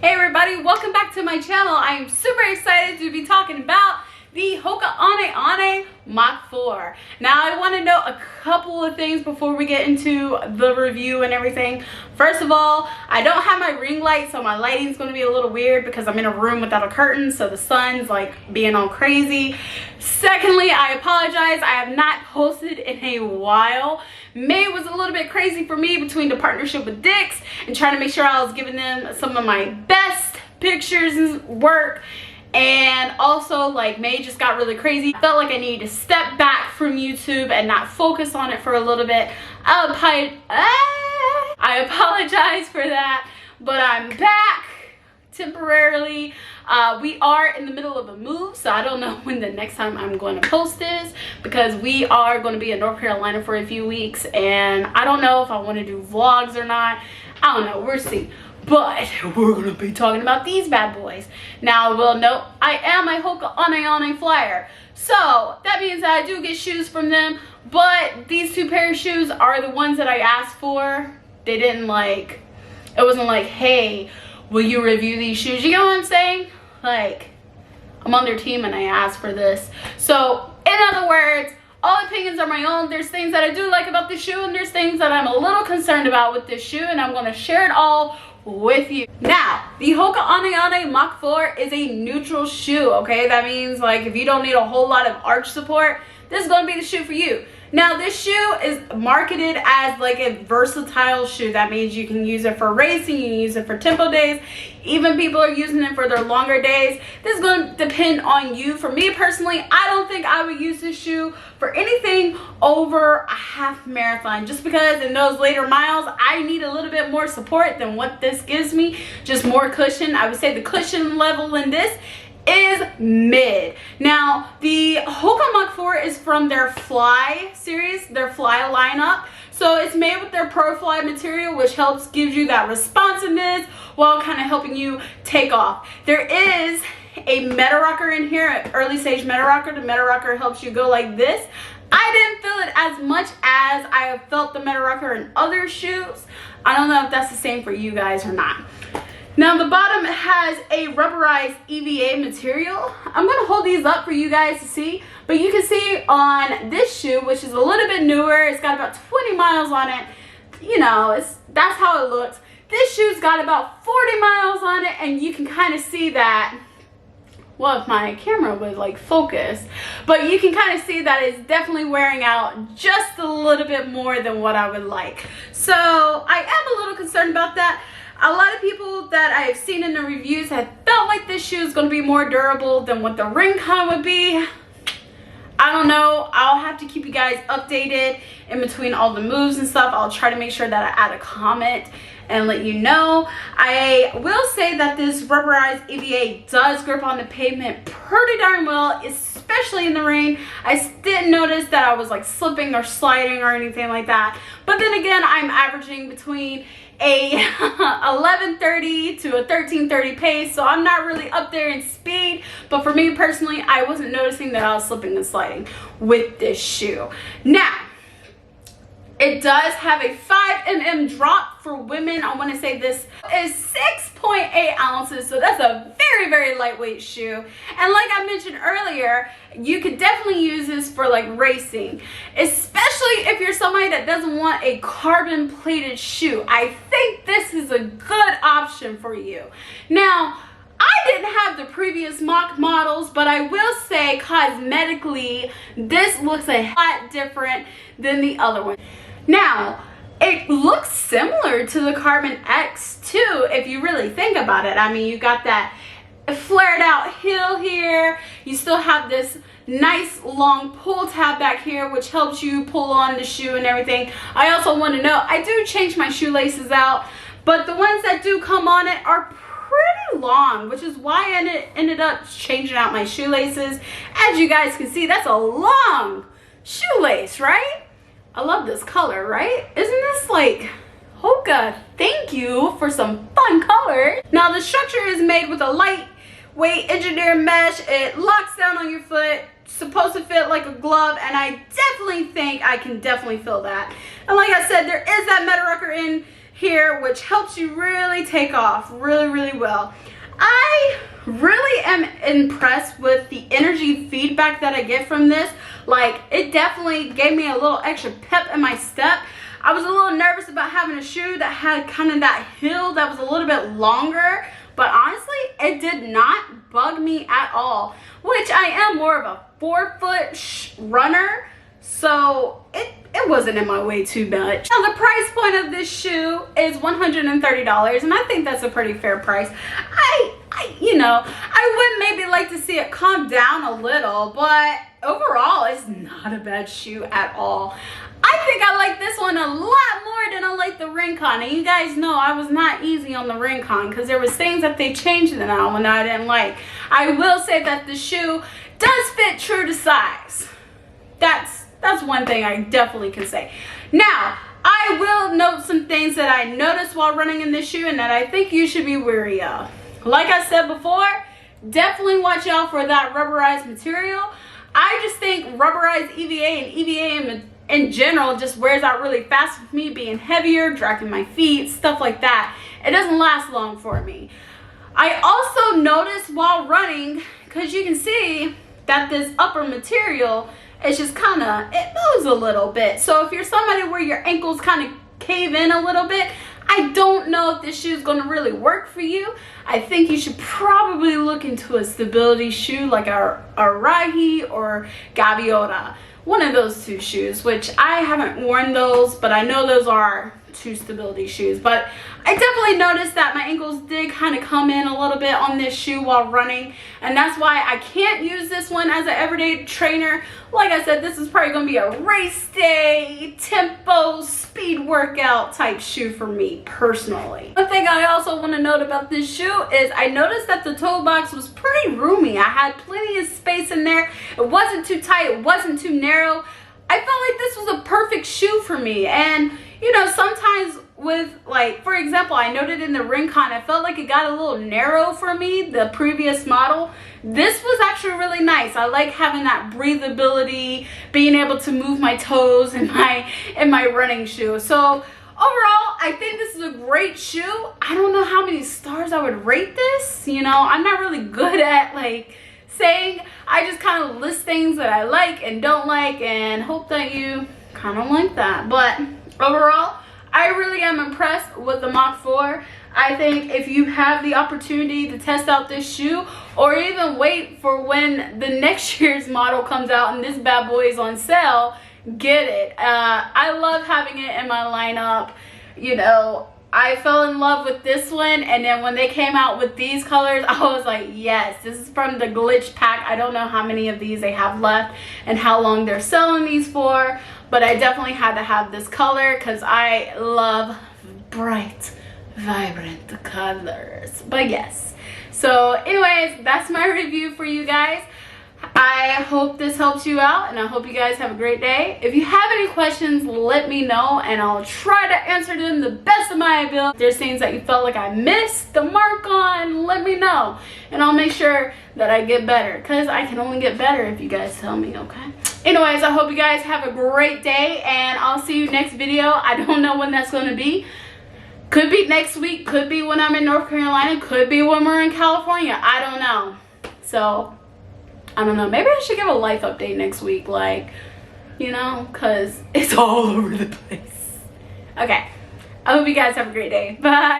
Hey everybody, welcome back to my channel. I'm super excited to be talking about the Hoka Mach 4. Now I want to know a couple of things before we get into the review and everything. First of all, I don't have my ring light, so my lighting's going to be a little weird because I'm in a room without a curtain, so the sun's like being all crazy. Secondly, I apologize, I have not posted in a while. May was a little bit crazy for me between the partnership with Dick's and trying to make sure I was giving them some of my best pictures and work. And also, like, May just got really crazy. I felt like I needed to step back from YouTube and not focus on it for a little bit. I apologize for that, but I'm back temporarily. We are in the middle of a move, so I don't know when the next time I'm going to post this, because we are going to be in North Carolina for a few weeks, and I don't know if I want to do vlogs or not. I don't know, we'll see. But we're going to be talking about these bad boys. Now, I will note, I am a Hoka flyer. So, that means that I do get shoes from them. But these two pair of shoes are the ones that I asked for. They didn't like, it wasn't like, hey, will you review these shoes? You know what I'm saying? Like, I'm on their team and I asked for this. So, in other words, all opinions are my own. There's things that I do like about this shoe, and there's things that I'm a little concerned about with this shoe, and I'm going to share it all with you. Now, the Hoka Mach 4 is a neutral shoe, okay? That means, like, if you don't need a whole lot of arch support, this is going to be the shoe for you. Now, this shoe is marketed as like a versatile shoe. That means you can use it for racing, you can use it for tempo days, even people are using it for their longer days. This is going to depend on you. For me personally, I don't think I would use this shoe for anything over a half marathon, just because in those later miles, I need a little bit more support than what this gives me, just more cushion. I would say the cushion level in this is mid. Now, the Hoka Mach 4 is from their Fly series, their Fly lineup. So it's made with their Pro Fly material, which helps give you that responsiveness while kind of helping you take off. There is a meta rocker in here, an early stage meta rocker. The meta rocker helps you go like this. I didn't feel it as much as I have felt the meta rocker in other shoes. I don't know if that's the same for you guys or not. Now, the bottom has a rubberized EVA material. I'm going to hold these up for you guys to see. But you can see on this shoe, which is a little bit newer, it's got about 20 miles on it. You know, that's how it looks. This shoe's got about 40 miles on it, and you can kind of see that. Well, if my camera would like focus, but you can kind of see that it's definitely wearing out just a little bit more than what I would like. So I am a little concerned about that. A lot of people that I have seen in the reviews have felt like this shoe is going to be more durable than what the Rincon would be. I don't know. I'll have to keep you guys updated in between all the moves and stuff. I'll try to make sure that I add a comment and let you know. I will say that this rubberized EVA does grip on the pavement pretty darn well, especially in the rain. I didn't notice that I was like slipping or sliding or anything like that. But then again, I'm averaging between a 11:30 to a 13:30 pace, so I'm not really up there in speed. But for me personally, I wasn't noticing that I was slipping and sliding with this shoe. Now, it does have a 5mm drop for women. I want to say this is 6.8 ounces, so that's a very, very lightweight shoe. And like I mentioned earlier, you could definitely use this for like racing, especially if you're somebody that doesn't want a carbon plated shoe. I think this is a good option for you. Now, I didn't have the previous Mach models, but I will say cosmetically, this looks a lot different than the other one. Now, it looks similar to the Carbon X too, if you really think about it. I mean, you got that flared out heel here. You still have this nice long pull tab back here, which helps you pull on the shoe and everything. I also want to know, I do change my shoelaces out, but the ones that do come on it are pretty long, which is why I ended up changing out my shoelaces. As you guys can see, that's a long shoelace, right? I love this color, right? Isn't this like Hoka? Thank you for some fun color. Now, the structure is made with a lightweight engineered mesh. It locks down on your foot. It's supposed to fit like a glove, and I definitely think I can definitely feel that. And like I said, there is that meta rocker in here, which helps you really take off really well. I really am impressed with the energy feedback that I get from this. Like, it definitely gave me a little extra pep in my step. I was a little nervous about having a shoe that had kind of that heel that was a little bit longer, but honestly, it did not bug me at all, which I am more of a 4-foot runner, so it wasn't in my way too much. Now, the price point of this shoe is $130, and I think that's a pretty fair price. I would maybe like to see it calm down a little, but overall, it's not a bad shoe at all. I think I like this one a lot more than I like the Rincon. And you guys know I was not easy on the Rincon because there was things that they changed in that one I didn't like. I will say that the shoe does fit true to size. That's one thing I definitely can say. Now, I will note some things that I noticed while running in this shoe and that I think you should be wary of. Like I said before, definitely watch out for that rubberized material. I just think rubberized EVA and EVA in general just wears out really fast with me being heavier, dragging my feet, stuff like that. It doesn't last long for me. I also noticed while running, because you can see that this upper material is just kind of, it moves a little bit. So if you're somebody where your ankles kind of cave in a little bit, I don't know if this shoe is going to really work for you. I think you should probably look into a stability shoe like a Rahi or Gaviota. One of those two shoes, which I haven't worn those, but I know those are two stability shoes. But I definitely noticed that my ankles did kind of come in a little bit on this shoe while running, and that's why I can't use this one as an everyday trainer. Like I said, this is probably going to be a race day, tempo, speed workout type shoe for me personally. One thing I also want to note about this shoe is I noticed that the toe box was pretty roomy. I had plenty of space in there. It wasn't too tight, it wasn't too narrow. I felt like this was a perfect shoe for me. And you know, sometimes with, like, for example, I noted in the Rincon, I felt like it got a little narrow for me, the previous model. This was actually really nice. I like having that breathability, being able to move my toes in my running shoe. So overall, I think this is a great shoe. I don't know how many stars I would rate this. You know, I'm not really good at like saying. I just kind of list things that I like and don't like and hope that you kind of like that. But overall, I really am impressed with the Mach 4. I think if you have the opportunity to test out this shoe, or even wait for when the next year's model comes out and this bad boy is on sale, get it. I love having it in my lineup. You know, I fell in love with this one, and then when they came out with these colors, I was like, yes, this is from the glitch pack. I don't know how many of these they have left and how long they're selling these for, but I definitely had to have this color because I love bright, vibrant colors. But yes, so anyways, that's my review for you guys. I hope this helps you out, and I hope you guys have a great day. If you have any questions, let me know, and I'll try to answer them the best of my ability. If there's things that you felt like I missed the mark on, let me know, and I'll make sure that I get better, because I can only get better if you guys tell me, okay? Anyways, I hope you guys have a great day, and I'll see you next video. I don't know when that's going to be. Could be next week, could be when I'm in North Carolina, could be when we're in California. I don't know. So I don't know, maybe I should give a life update next week, like, you know, because it's all over the place. Okay, I hope you guys have a great day. Bye.